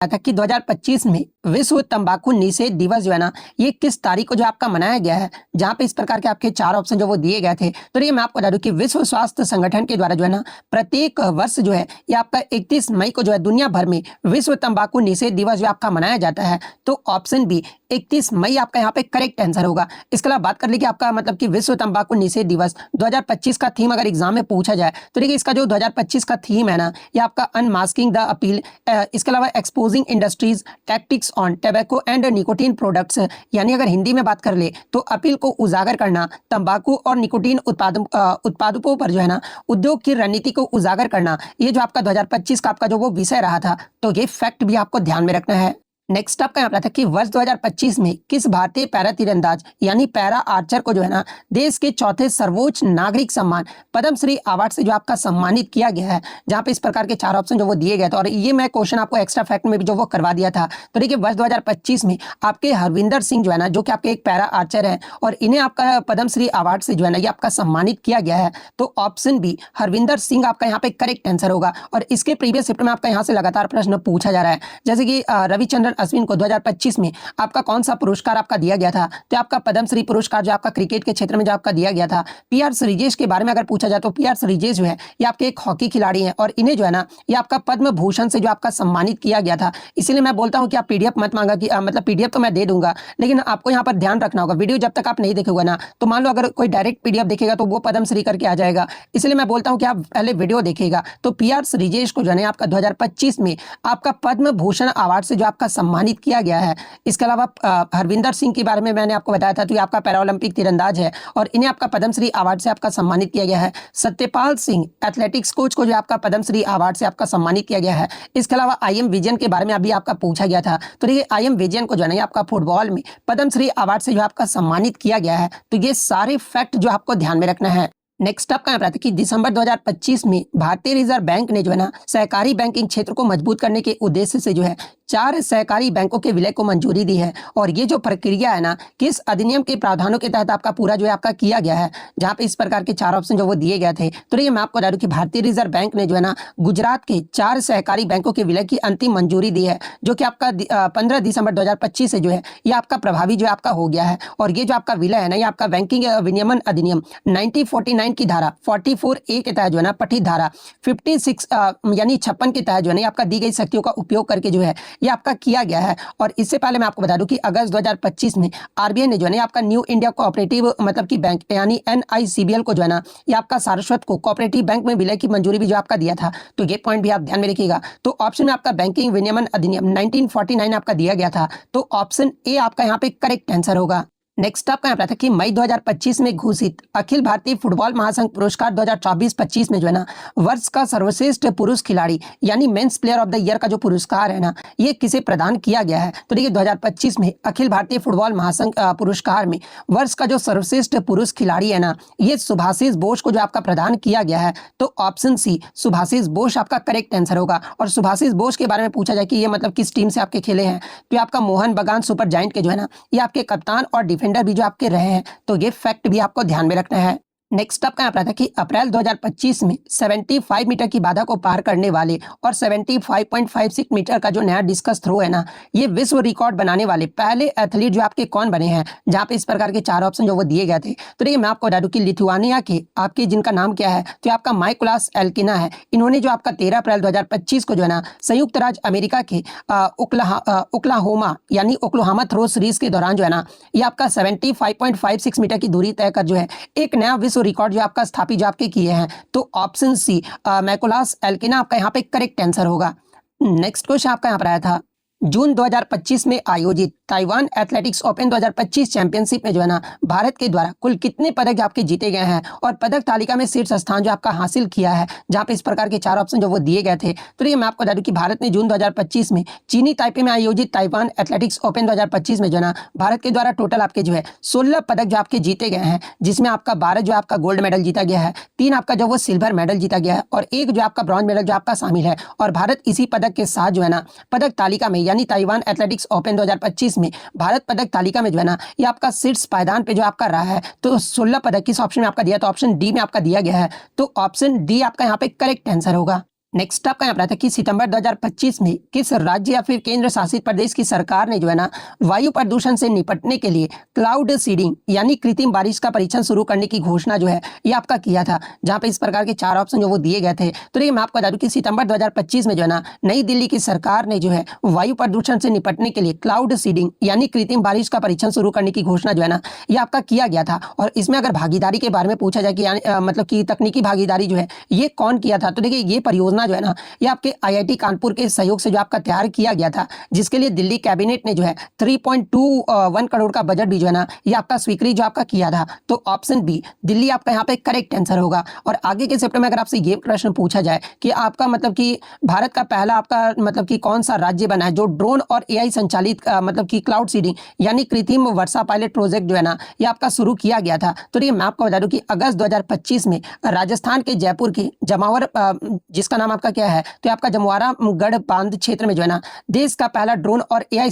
था कि 2025 में विश्व तंबाकू निषेध दिवस जो है ना, ये किस तारीख को जो आपका मनाया गया है, जहां पे इस प्रकार के आपके 4 ऑप्शन जो वो दिए गए थे। तो ये मैं आपको बता दूं कि विश्व स्वास्थ्य संगठन के द्वारा जो है ना, प्रत्येक वर्ष जो है ये आपका 31 मई को जो है दुनिया भर में विश्व तंबाकू निषेध दिवस जो आपका मनाया जाता है। तो ऑप्शन बी 31 मई आपका यहाँ पे करेक्ट आंसर होगा। इसके अलावा बात कर ली कि आपका मतलब कि विश्व तंबाकू निषेध दिवस 2025 का थीम अगर एग्जाम में पूछा जाए तो देखिए इसका जो 2025 का थीम है ना, ये आपका अनमास्किंग द अपील, इसके अलावा exposing industries tactics on tobacco and nicotine products, यानी अगर हिंदी में बात कर ले तो अपील को उजागर करना, तंबाकू और निकोटीन उत्पादों पर जो है ना उद्योग की रणनीति को उजागर करना, ये जो आपका 2025 का आपका जो वो विषय रहा था। तो ये फैक्ट भी आपको ध्यान में रखना है। नेक्स्ट आपका यहाँ था कि वर्ष 2025 में किस भारतीय पैरा तीरंदाज यानी पैरा आर्चर को जो है ना देश के चौथे सर्वोच्च नागरिक सम्मान पद्मश्री अवार्ड से जो आपका सम्मानित किया गया है, जहां पे इस प्रकार के 4 ऑप्शन जो वो दिए गए थे। और ये मैं क्वेश्चन आपको एक्स्ट्रा फैक्ट में भी जो वो करवा दिया था। तो देखिए वर्ष 2025 में आपके हरविंदर सिंह जो है ना, जो कि आपके एक पैरा आर्चर है और इन्हें आपका पद्मश्री अवार्ड से जो है ना ये आपका सम्मानित किया गया है। तो ऑप्शन बी हरविंदर सिंह आपका यहाँ पे करेक्ट आंसर होगा। और इसके प्रीवियस शिफ्ट में आपका यहाँ से लगातार प्रश्न पूछा जा रहा है, जैसे कि रविचंद्रन अश्विन को 2025 में आपका कौन सा पुरस्कार आपका दिया गया था। तो आपका पद्मश्री पुरस्कार जो आपका क्रिकेट के क्षेत्र में जो आपका दिया गया था। पीआर श्रीजेश के बारे में अगर पूछा जाए तो पीआर श्रीजेश जो है ये आपके एक हॉकी खिलाड़ी हैं और इन्हें जो है ना ये आपका पद्म भूषण से जो आपका सम्मानित किया गया था। इसीलिए मैं बोलता हूं कि आप पीडीएफ मत मांगा कि मतलब पीडीएफ तो मैं दे दूंगा, लेकिन आपको यहाँ पर ध्यान रखना होगा, वीडियो जब तक आप नहीं देखोगे ना तो मान लो अगर कोई डायरेक्ट पीडीएफ देखेगा तो वो पद्मश्री करके आ जाएगा। इसलिए मैं बोलता हूँ कि आप पहले वीडियो देखिएगा। तो पीआर श्रीजेश को जो है आपका 2025 में आपका पद्म भूषण अवार्ड से जो आपका सम्मानित किया गया है। इसके अलावा हरविंदर सिंह के बारे में मैंने आपको बताया था, तो ये आपका पैरालंपिक तीरंदाज है और इन्हें आपका पद्मश्री अवार्ड से आपका सम्मानित किया गया है। सत्यपाल सिंह एथलेटिक्स कोच को जो आपका पद्मश्री अवार्ड से आपका सम्मानित किया गया है। इसके अलावा आईएम विजयन के बारे में अभी आपका पूछा गया था। तो देखिए आईएम विजयन को जो है आपका फुटबॉल में पद्मश्री अवार्ड से जो आपका सम्मानित किया गया है। तो ये सारे फैक्ट जो आपको ध्यान में रखना है। नेक्स्ट आपका यहाँ पर कि दिसंबर 2025 में भारतीय रिजर्व बैंक ने जो है ना सहकारी बैंकिंग क्षेत्र को मजबूत करने के उद्देश्य से जो है 4 सहकारी बैंकों के विलय को मंजूरी दी है। और ये जो प्रक्रिया है ना किस अधिनियम के प्रावधानों के तहत आपका पूरा जो है आपका किया गया है, जहां पे इस प्रकार के 4 ऑप्शन जो वो दिए गए थे। तो ये मैं आपको बता दूं कि भारतीय रिजर्व बैंक ने जो है ना गुजरात के 4 सहकारी बैंकों के विलय की अंतिम मंजूरी दी है, जो कि आपका 15 दिसंबर 2025 से जो है ये आपका प्रभावी जो आपका हो गया है। और ये जो आपका विलय है ना ये आपका बैंकिंग विनियमन अधिनियम 1949 की धारा 44A के तहत जो है ना पठित धारा 56 यानी 56 के तहत जो है ना आपका दी गई शक्तियों का उपयोग करके जो है ये आपका किया गया है। और इससे पहले मैं आपको बता दूं कि अगस्त 2025 में आरबीआई ने जो है ना आपका न्यू इंडिया कोऑपरेटिव मतलब कि बैंक यानी NICBL को जो है ना ये आपका सारस्वत को कोऑपरेटिव बैंक में विलय की मंजूरी भी जो आपका दिया था। तो ये पॉइंट भी आप ध्यान में रखिएगा। तो ऑप्शन में आपका बैंकिंग विनियमन अधिनियम 1949 आपका दिया गया था। तो ऑप्शन ए आपका यहाँ पे करेक्ट आंसर होगा। नेक्स्ट आपका यहाँ था कि मई 2025 में घोषित अखिल भारतीय फुटबॉल महासंघ पुरस्कार 2024-25 में जो है ना वर्ष का सर्वश्रेष्ठ पुरुष खिलाड़ी यानी men's player of the year का जो पुरस्कार है ना ये किसे प्रदान किया गया है। तो देखिए 2025 में अखिल भारतीय फुटबॉल महासंघ पुरस्कार में वर्ष का जो सर्वश्रेष्ठ पुरुष खिलाड़ी है ना ये सुभाषिष बोस को जो आपका प्रदान किया गया है। तो ऑप्शन सी सुभाषिष बोस आपका करेक्ट आंसर होगा। और सुभाषिष बोस के बारे में पूछा जाए कि ये मतलब किस टीम से आपके खेले हैं, तो आपका मोहन बगान सुपर जायंट के जो है ना ये आपके कप्तान और डिफेंडर भी जो आपके रहे हैं। तो ये फैक्ट भी आपको ध्यान में रखना है। नेक्स्ट आपका यहाँ था कि अप्रैल 2025 में 75 मीटर की बाधा को पार करने वाले और 75.56 मीटर का जो नया डिस्कस थ्रो है ना ये विश्व रिकॉर्ड बनाने वाले पहले एथलीट जो आपके कौन बने हैं, जहां पे इस प्रकार के 4 ऑप्शन जो वो दिए गए थे। तो देखिए मैं आपको बता दूं कि लिथुआनिया के आपके जिनका नाम क्या है तो आपका माइकोलास एल्किना है। इन्होंने जो आपका 13 अप्रैल 2025 को जो है ना संयुक्त राज्य अमेरिका के ओक्लाहोमा यानी ओक्लाहोमा थ्रो सीरीज के दौरान जो है ना ये आपका 75.56 मीटर की दूरी तय कर जो है एक नया विश्व रिकॉर्ड जो आपका स्थापित जो आपके किए हैं। तो ऑप्शन सी मैकोलास एल्किना आपका यहाँ पे करेक्ट आंसर होगा। नेक्स्ट क्वेश्चन आपका यहाँ पर आया था जून 2025 में आयोजित ताइवान एथलेटिक्स ओपन 2025 चैंपियनशिप में जो है ना भारत के द्वारा कुल कितने पदक आपके जीते गए हैं और पदक तालिका में शीर्ष स्थान जो आपका हासिल किया है, जहां पे इस प्रकार के 4 ऑप्शन जो वो दिए गए थे। तो ये मैं आपको बता दूं कि भारत ने जून 2025 में चीनी ताइपे में आयोजित ताइवान एथलेटिक्स ओपन 2025 में जो है ना भारत के द्वारा टोटल आपके जो है 16 पदक जो आपके जीते गए हैं, जिसमें आपका 12 जो आपका गोल्ड मेडल जीता गया है, 3 आपका जो वो सिल्वर मेडल जीता गया है और 1 जो आपका ब्रॉन्ज मेडल जो आपका शामिल है। और भारत इसी पदक के साथ जो है ना पदक तालिका में यानी ताइवान एथलेटिक्स ओपन 2025 में भारत पदक तालिका में जो है ना ये आपका शीर्ष पायदान पे जो आपका रहा है। तो 16 पदक किस ऑप्शन में आपका दिया, तो ऑप्शन डी में आपका दिया गया है। तो ऑप्शन डी आपका यहाँ पे करेक्ट आंसर होगा। नेक्स्ट आपका यहाँ पर आता है कि सितंबर 2025 में किस राज्य या फिर केंद्र शासित प्रदेश की सरकार ने जो है ना वायु प्रदूषण से निपटने के लिए क्लाउड सीडिंग यानी कृत्रिम बारिश का परीक्षण शुरू करने की घोषणा जो है ये आपका किया था, जहां पे इस प्रकार के 4 ऑप्शन जो वो दिए गए थे। तो ये मैं आपको बता दूं कि सितंबर 2025 में जो है ना नई दिल्ली की सरकार ने जो है वायु प्रदूषण से निपटने के लिए क्लाउड सीडिंग यानी कृत्रिम बारिश का परीक्षण शुरू करने की घोषणा जो है ना ये आपका किया गया था। और इसमें अगर भागीदारी के बारे में पूछा जाए कि मतलब कि तकनीकी भागीदारी जो है ये कौन किया था, तो देखिए ये परियोजना जो है ना ये आपके आईआईटी कानपुर के सहयोग से जो आपका तैयार किया गया था, जिसके लिए दिल्ली कैबिनेट ने जो है 3.21 करोड़ का बजट भी जो है ना ये आपका स्वीकृत जो आपका किया था। तो ऑप्शन बी दिल्ली आपका यहाँ पे करेक्ट आंसर होगा। और आगे के चैप्टर में अगर आपसे ये प्रश्न पूछा जाए कि आपका मतलब कि भारत का पहला आपका मतलब कि कौन सा राज्य बना है जो ड्रोन और एआई संचालित मतलब कि क्लाउड सीडिंग यानी कृत्रिम वर्षा पायलट प्रोजेक्ट जो है ना ये आपका शुरू किया गया था, तो ये मैं आपको बता दूं कि अगस्त 2025 में राजस्थान के जयपुर के जमावर जिसका नाम आपका क्या है तो आपका जमवारा गढ़ बांध क्षेत्र में जो है ना देश का पहला ड्रोन और एआई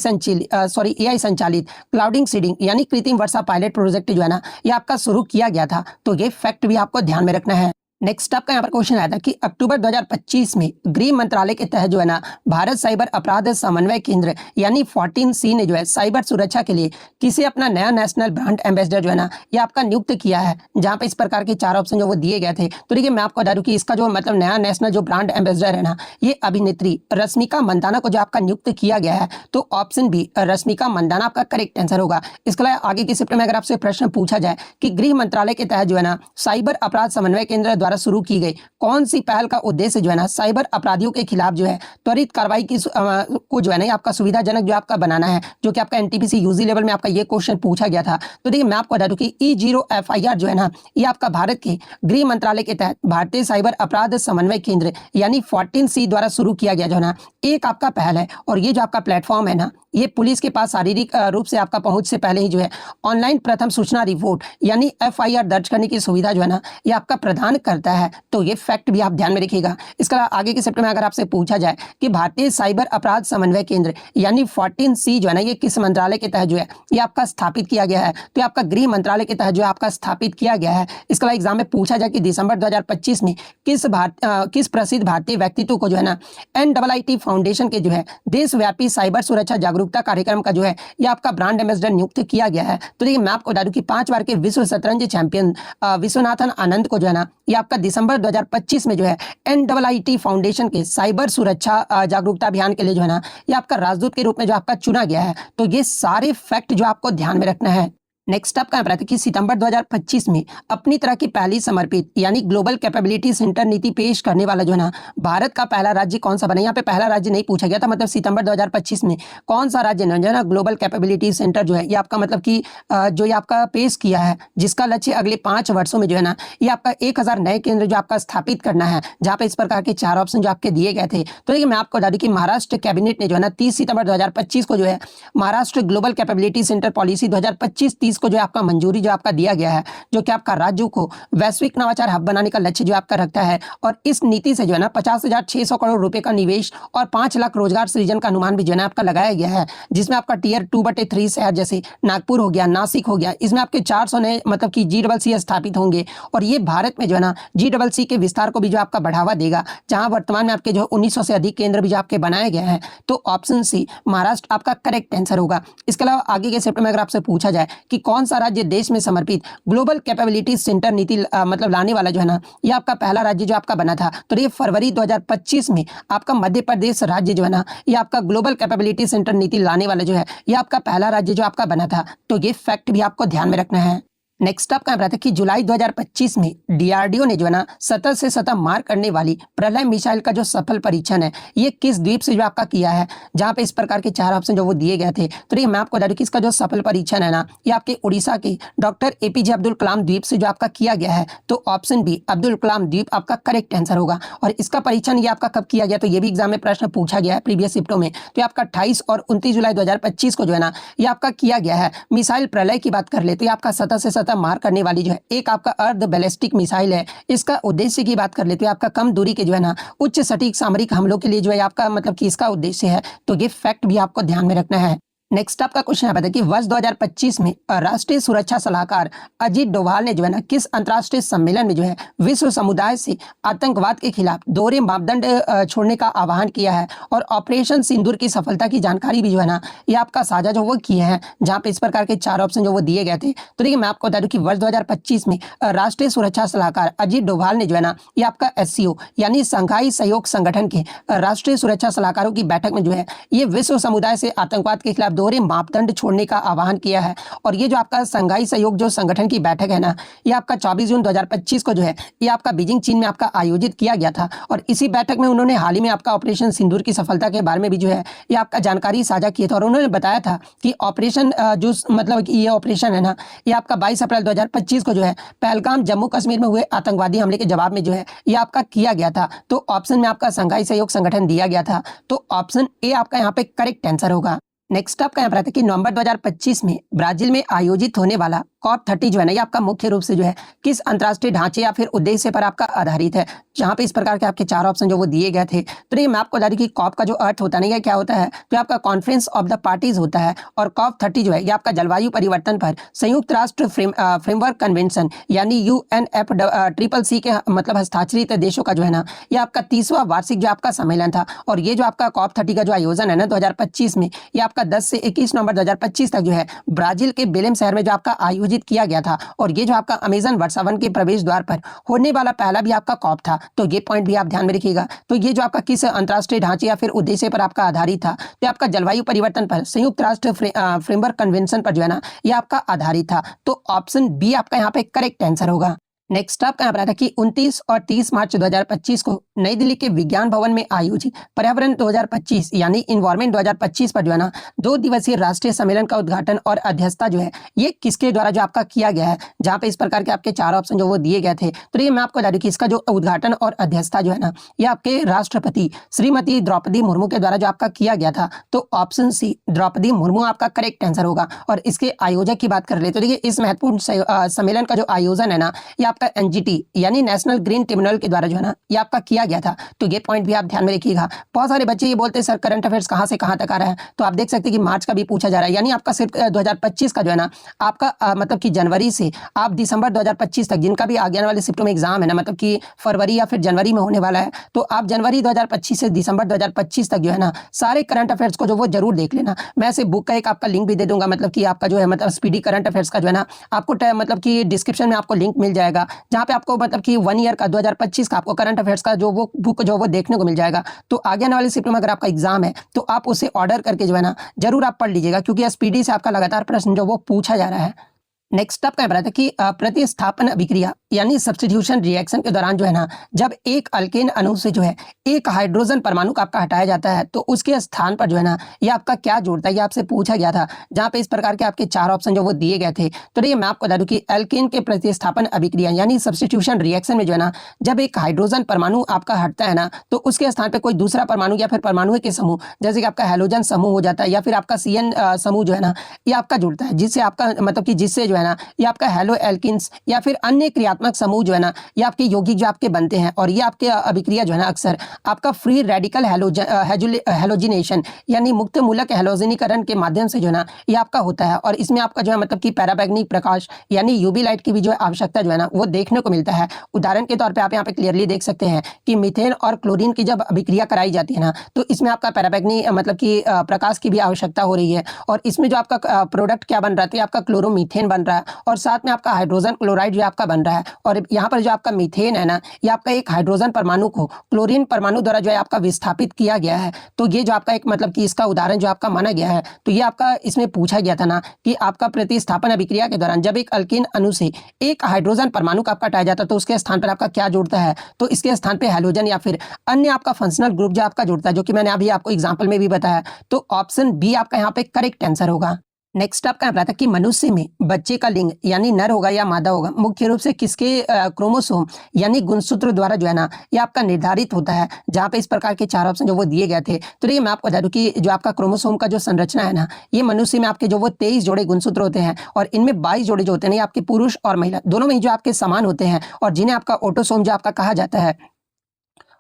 संचालित क्लाउडिंग सीडिंग यानी कृत्रिम वर्षा पायलट प्रोजेक्ट जो है ना ये आपका शुरू किया गया था। तो ये फैक्ट भी आपको ध्यान में रखना है। नेक्स्ट आपका यहाँ पर क्वेश्चन आया था कि अक्टूबर 2025 में गृह मंत्रालय के तहत जो है ना भारत साइबर अपराध समन्वय केंद्र यानी 14C ने जो है साइबर सुरक्षा के लिए किसे अपना नया नेशनल ब्रांड एम्बेसडर जो है ना ये आपका नियुक्त किया है, जहां पे इस प्रकार के 4 ऑप्शन जो वो दिए गए थे। तो देखिए मैं आपको बता दूं कि इसका जो मतलब नया नेशनल जो ब्रांड एम्बेसडर है ना ये अभिनेत्री रश्मिका मंदाना को जो आपका नियुक्त किया गया है। तो ऑप्शन बी रश्मिका मंदाना आपका करेक्ट आंसर होगा। इसके अलावा आगे के चैप्टर में अगर आपसे प्रश्न पूछा जाए कि गृह मंत्रालय के तहत जो है ना साइबर अपराध समन्वय केंद्र द्वारा शुरू की गई कौन सी पहल का उद्देश्य जो है ना साइबर अपराधियों के खिलाफ जो है त्वरित कार्रवाई की को जो है ना आपका सुविधाजनक जो आपका बनाना है, जो कि आपका एनटीपीसी यूजी लेवल में आपका ये क्वेश्चन पूछा गया था। तो देखिए मैं आपको बता दूं कि E0FIR जो है ना ये आपका भारत के गृह मंत्रालय के तहत भारतीय साइबर अपराध समन्वय केंद्र यानी 14C द्वारा शुरू किया गया जो है ना एक आपका पहल है। और ये जो आपका प्लेटफॉर्म है ना ये पुलिस के पास शारीरिक रूप से आपका पहुंच से पहले ही जो है ऑनलाइन प्रथम सूचना रिपोर्ट यानी FIR दर्ज करने की सुविधा जो है ना ये आपका प्रदान करता है। तो ये फैक्ट भी आप ध्यान में रखिएगा। इसके अलावा आगे के चैप्टर में अगर आपसे पूछा जाए कि भारतीय साइबर अपराध समन्वय केंद्र यानी 14C जो है ना ये किस मंत्रालय के तहत जो है ये आपका स्थापित किया गया है, तो ये आपका गृह मंत्रालय के तहत जो है आपका स्थापित किया गया है। इसके अलावा एग्जाम में पूछा जाए कि दिसंबर 2025 में किस प्रसिद्ध भारतीय व्यक्तित्व को जो है ना NIIT फाउंडेशन के जो है देशव्यापी साइबर सुरक्षा जागरूकता कार्यक्रम का जो है ये आपका ब्रांड एम्बेसडर नियुक्त किया गया है। तो देखिए मैं आपको बता दूं कि 5 बार के विश्व शतरंज चैंपियन विश्वनाथन आनंद को जो है ना ये आपका दिसंबर 2025 में जो है NIIT फाउंडेशन के साइबर सुरक्षा जागरूकता अभियान के लिए जो है ना ये आपका राजदूत के रूप में जो आपका चुना गया है। तो ये सारे फैक्ट जो आपको ध्यान में रखना है। नेक्स्ट आपका यहाँ पर आता है कि सितंबर 2025 में अपनी तरह की पहली समर्पित यानी ग्लोबल कैपेबिलिटी सेंटर नीति पेश करने वाला जो है ना भारत का पहला राज्य कौन सा बना। यहाँ पे पहला राज्य नहीं पूछा गया था, मतलब सितंबर 2025 में कौन सा राज्य ने जो है ना ग्लोबल कैपेबिलिटी सेंटर जो है ये आपका मतलब कि जो ये आपका पेश किया है, जिसका लक्ष्य अगले 5 वर्षों में जो है ना ये आपका 1000 नए केंद्र जो आपका स्थापित करना है, जहाँ पे इस प्रकार के 4 ऑप्शन जो आपके दिए गए थे। तो देखिए मैं आपको बता दूं कि महाराष्ट्र कैबिनेट ने जो है ना 30 सितंबर 2025 को जो है Maharashtra global capability centre policy 2025-30 को जो आपका मंजूरी जो आपका दिया गया है, जो कि आपका राज्यों को वैश्विक नवाचार हब बनाने का लक्ष्य जो आपका रखता है। और इस नीति से जो है ना 50,600 करोड़ रुपए का निवेश और 5 लाख रोजगार सृजन का अनुमान भी जो है ना आपका लगाया गया है, जिसमें आपका टियर 2/3 शहर जैसे नागपुर हो गया, नासिक हो गया, इसमें आपके 400 नए मतलब कि GCC स्थापित होंगे। और ये भारत में जो है ना GCC के विस्तार को भी जो आपका बढ़ावा देगा, जहां वर्तमान में आपके जो 1900 से अधिक केंद्र भी जो आपके बनाए गए हैं। तो ऑप्शन सी महाराष्ट्र आपका करेक्ट आंसर होगा। इसके अलावा आगे के चैप्टर में अगर आपसे पूछा जाए कि कौन सा राज्य देश में समर्पित ग्लोबल कैपेबिलिटी सेंटर नीति मतलब लाने वाला जो है ना ये आपका पहला राज्य जो आपका बना था, तो ये फरवरी 2025 में आपका मध्य प्रदेश राज्य जो है ना ये आपका ग्लोबल कैपेबिलिटी सेंटर नीति लाने वाला जो है ये आपका पहला राज्य जो आपका बना था। तो ये फैक्ट भी आपको ध्यान में रखना है। नेक्स्ट आपका है कि जुलाई 2025 में DRDO ने जो है ना सतह से सतह मार करने वाली प्रलय मिसाइल का जो सफल परीक्षण है ये किस द्वीप से जो आपका किया है, जहां पे इस प्रकार के 4 ऑप्शन जो वो दिए गए थे। तो ये मैं आपको बता दूं कि इसका जो सफल परीक्षण है ना ये आपके उड़ीसा के डॉक्टर APJ अब्दुल कलाम द्वीप से जो आपका किया गया है। तो ऑप्शन बी अब्दुल कलाम द्वीप आपका करेक्ट आंसर होगा। और इसका परीक्षण ये आपका कब किया गया, तो ये भी एग्जाम में प्रश्न पूछा गया है प्रीवियस शिफ्टों में। तो ये आपका 28 और 29 जुलाई 2025 को जो है ना ये आपका किया गया है। मिसाइल प्रलय की बात कर ले तो ये आपका सतह से सतह मार करने वाली जो है एक आपका अर्ध बैलिस्टिक मिसाइल है। इसका उद्देश्य की बात कर लेते हैं आपका कम दूरी के जो है ना उच्च सटीक सामरिक हमलों के लिए जो है आपका मतलब कि इसका उद्देश्य है। तो ये फैक्ट भी आपको ध्यान में रखना है। नेक्स्ट आपका क्वेश्चन यहाँ पे था कि वर्ष 2025 में राष्ट्रीय सुरक्षा सलाहकार अजीत डोभाल ने जो है ना किस अंतर्राष्ट्रीय सम्मेलन में जो है विश्व समुदाय से आतंकवाद के खिलाफ दोहरे मापदंड छोड़ने का आह्वान किया है और ऑपरेशन सिंदूर की सफलता की जानकारी भी जो है ना ये आपका साझा जो वो किए हैं, जहाँ पे इस प्रकार के 4 ऑप्शन जो वो दिए गए थे। तो देखिए मैं आपको बता दूं कि वर्ष 2025 में राष्ट्रीय सुरक्षा सलाहकार अजीत डोभाल ने जो है ना ये आपका SCO यानी शंघाई सहयोग संगठन के राष्ट्रीय सुरक्षा सलाहकारों की बैठक में जो है ये विश्व समुदाय से आतंकवाद के खिलाफ दोहरे मापदंड छोड़ने का आह्वान किया है। और ये जो आपका शंघाई सहयोग जो संगठन की बैठक है ना, ये आपका 24 जून 2025 को जो है ये आपका बीजिंग चीन में आपका आयोजित किया गया था। और इसी बैठक में उन्होंने हाल ही में आपका ऑपरेशन सिंदूर की सफलता के बारे में भी जो है ये आपका जानकारी साझा की थी। और उन्होंने बताया था कि ऑपरेशन जो मतलब कि ये ऑपरेशन है ना ये आपका 22 अप्रैल 2025 को जो है पहलगाम जम्मू कश्मीर में हुए आतंकवादी हमले के जवाब में जो है ये आपका किया गया था। तो ऑप्शन में आपका शंघाई सहयोग संगठन दिया गया था, तो ऑप्शन ए आपका यहाँ पे करेक्ट आंसर होगा। नेक्स्ट आपका यहाँ पर आता है कि नवंबर 2025 में ब्राजील में आयोजित होने वाला COP30 जो है ना ये आपका मुख्य रूप से जो है किस अंतर्राष्ट्रीय ढांचे या फिर उद्देश्य पर आपका आधारित है, जहां पे इस प्रकार के आपके 4 ऑप्शन जो वो दिए गए थे। तो ये मैं आपको बता दूं कि COP का जो अर्थ होता है ना ये क्या होता है, तो आपका कॉन्फ्रेंस ऑफ द पार्टीज होता है। और COP30 जो है ये आपका जलवायु परिवर्तन पर संयुक्त राष्ट्र फ्रेमवर्क कन्वेंशन यानी UNFCCC के मतलब हस्ताक्षरित देशों का जो है ना ये आपका 30वां वार्षिक जो आपका सम्मेलन था। और ये जो आपका COP30 का जो आयोजन है ना 2025 में ये आपका 10 से 21 नवंबर 2025 तक जो है ब्राजील के बेलेम शहर में जो आपका आयोजित किया गया था। और ये जो आपका अमेजन वर्षावन के प्रवेश द्वार पर होने वाला पहला भी आपका COP था। तो ये पॉइंट भी आप ध्यान में रखिएगा। तो ये जो आपका किस अंतर्राष्ट्रीय ढांचे या फिर उद्देश्य पर आपका आधारित था, तो आपका जलवायु परिवर्तन पर संयुक्त राष्ट्र फ्रेमवर्क कन्वेंशन पर जो है ना ये आपका आधारित था। तो ऑप्शन बी आपका यहाँ पे करेक्ट आंसर होगा। नेक्स्ट आपका यहाँ पर आता है कि 29 और 30 मार्च 2025 को नई दिल्ली के विज्ञान भवन में आयोजित पर्यावरण 2025 यानी इन्वायरमेंट 2025 पर जो है ना 2 दिवसीय राष्ट्रीय सम्मेलन का उद्घाटन और अध्यक्षता जो है ये किसके द्वारा जो आपका किया गया है, जहाँ पे इस प्रकार के आपके 4 ऑप्शन जो वो दिए गए थे। तो ये मैं आपको बता दूं कि इसका जो उद्घाटन और अध्यक्षता जो है ना ये आपके राष्ट्रपति श्रीमती द्रौपदी मुर्मू के द्वारा जो आपका किया गया था। तो ऑप्शन सी द्रौपदी मुर्मू आपका करेक्ट आंसर होगा। और इसके आयोजक की बात कर ले तो देखिए इस महत्वपूर्ण सम्मेलन का जो आयोजन है ना ये आपका NGT यानी नेशनल ग्रीन ट्रिब्यूनल के द्वारा जो है ना ये आपका किया गया था। तो ये पॉइंट भी आप ध्यान में रखिएगा। बहुत सारे बच्चे ये बोलते हैं सर करंट अफेयर्स कहाँ से कहाँ तक आ रहा है, तो आप देख सकते हैं कि मार्च का भी पूछा जा रहा है। यानी आपका सिर्फ 2025 का जो है ना आपका मतलब कि जनवरी से आप दिसंबर 2025 तक जिनका भी आगे आने वाले शिफ्ट में एग्जाम है ना, मतलब कि फरवरी या फिर जनवरी में होने वाला है, तो आप जनवरी 2025 से दिसंबर 2025 तक जो है ना सारे करंट अफेयर्स को जो वो जरूर देख लेना। मैं ऐसे बुक का एक आपका लिंक भी दे दूंगा, मतलब कि आपका जो है मतलब स्पीडी करंट अफेयर्स का जो है ना आपको मतलब कि डिस्क्रिप्शन में आपको लिंक मिल जाएगा, जहाँ पे आपको मतलब कि 1 ईयर का 2025 का आपको करंट अफेयर्स का जो वो बुक जो वो देखने को मिल जाएगा। तो आगे आने वाले शिफ्ट में अगर आपका एग्जाम है तो आप उसे ऑर्डर करके जो है ना जरूर आप पढ़ लीजिएगा, क्योंकि स्पीडी से आपका लगातार प्रश्न जो वो पूछा जा रहा है। नेक्स्ट आपका बताया था कि प्रतिस्थापन अभिक्रिया यानी सब्स्टिट्यूशन रिएक्शन के दौरान जो है ना जब एक अल्केन अणु से जो है एक हाइड्रोजन परमाणु का आपका हटाया जाता है तो उसके स्थान पर जो है ना ये आपका क्या जोड़ता है, ये आपसे पूछा गया था, जहाँ पे इस प्रकार के आपके 4 ऑप्शन जो वो दिए गए थे। तो ये मैं आपको बता दूं कि अल्केन के प्रतिस्थापन अभिक्रिया यानी सब्स्टिट्यूशन रिएक्शन में जो है ना जब एक हाइड्रोजन परमाणु आपका हटता है ना तो उसके स्थान पर कोई दूसरा परमाणु या फिर परमाणु के समूह जैसे कि आपका हैलोजन समूह हो जाता है या फिर आपका CN समूह जो है ना ये आपका जुड़ता है, जिससे आपका मतलब कि जिससे जो है ना ये आपका हेलो एल्किन्स या फिर अन्य क्रियात्मक समूह जो है ना ये आपके यौगिक जो आपके बनते हैं। और ये आपके अभिक्रिया जो है ना अक्सर आपका फ्री रेडिकल हेलोजिनेशन यानी मुक्त मूलक हेलोजिनीकरण के माध्यम से जो है ना ये आपका होता है। और इसमें आपका जो है मतलब कि पैराबैग्निक प्रकाश यानी UV लाइट की भी जो है आवश्यकता जो है ना वो देखने को मिलता है। उदाहरण के तौर पर आप यहाँ पे क्लियरली देख सकते हैं कि मीथेन और क्लोरीन की जब अभिक्रिया कराई जाती है ना तो इसमें आपका पैराबैग्निक मतलब कि प्रकाश की भी आवश्यकता हो रही है। और इसमें जो आपका प्रोडक्ट क्या बन रहा है, आपका क्लोरोमीथेन बन रहा है और साथ में आपका हाइड्रोजन क्लोराइड जो आपका बन रहा है। और यहाँ पर जो आपका मीथेन है ना ये आपका एक हाइड्रोजन परमाणु को क्लोरीन परमाणु द्वारा जो है आपका विस्थापित किया गया है। तो ये जो आपका एक मतलब कि इसका उदाहरण जो आपका माना गया है। तो ये आपका इसमें पूछा गया था ना कि आपका प्रतिस्थापन अभिक्रिया के दौरान जब एक अल्कीन अणु से एक हाइड्रोजन परमाणु का आपका हटाया जाता है तो उसके स्थान पर आपका क्या जुड़ता है, तो इसके स्थान पर हैलोजन या फिर अन्य आपका फंक्शनल ग्रुप जो आपका जुड़ता है, जो कि मैंने अभी आपको एग्जाम्पल में भी बताया। तो ऑप्शन बी आपका यहाँ पे करेक्ट आंसर होगा। नेक्स्ट आपका यहाँ था कि मनुष्य में बच्चे का लिंग यानी नर होगा या मादा होगा मुख्य रूप से किसके क्रोमोसोम यानी गुणसूत्र द्वारा जो है ना ये आपका निर्धारित होता है, जहाँ पे इस प्रकार के 4 ऑप्शन जो वो दिए गए थे। तो ये मैं आपको बता दूं कि जो आपका क्रोमोसोम का जो संरचना है ना ये मनुष्य में आपके जो वो 23 जोड़े गुणसूत्र होते हैं और इनमें 22 जोड़े जो होते हैं आपके पुरुष और महिला दोनों में जो आपके समान होते हैं और जिन्हें आपका ऑटोसोम जो आपका कहा जाता है।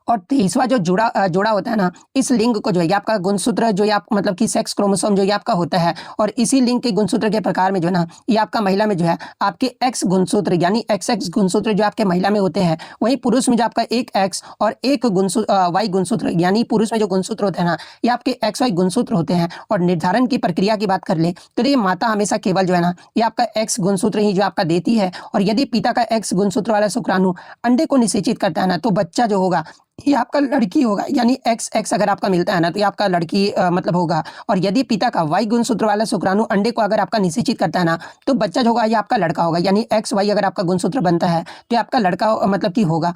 और 23वां जो जोड़ा होता है ना, इस लिंग को जो है ये आपका गुणसूत्र जो ये आप मतलब कि सेक्स क्रोमोसोम जो ये आपका होता है, और इसी लिंग के गुणसूत्र के प्रकार में जो है ना, ये आपका महिला में जो है आपके एक्स गुणसूत्र यानी XX गुणसूत्र जो आपके महिला में होते हैं, वहीं पुरुष में जो आपका एक X और एक Y गुणसूत्र यानी पुरुष में जो गुणसूत्र होते हैं ना, ये आपके XY गुणसूत्र होते हैं। और निर्धारण की प्रक्रिया की बात कर ले तो ये माता हमेशा केवल जो है ना, ये आपका X गुणसूत्र ही जो आपका देती है, और यदि पिता का X गुणसूत्र वाला शुक्राणु अंडे को निषेचित करता है ना, तो बच्चा जो होगा ये आपका लड़की होगा, यानी XX अगर आपका मिलता है ना, तो ये आपका लड़की मतलब होगा। और यदि पिता का Y गुणसूत्र वाला शुक्राणु अंडे को अगर आपका निषेचित करता है ना, तो बच्चा जो होगा ये आपका लड़का होगा, यानी XY अगर आपका गुणसूत्र बनता है तो ये आपका लड़का मतलब कि होगा।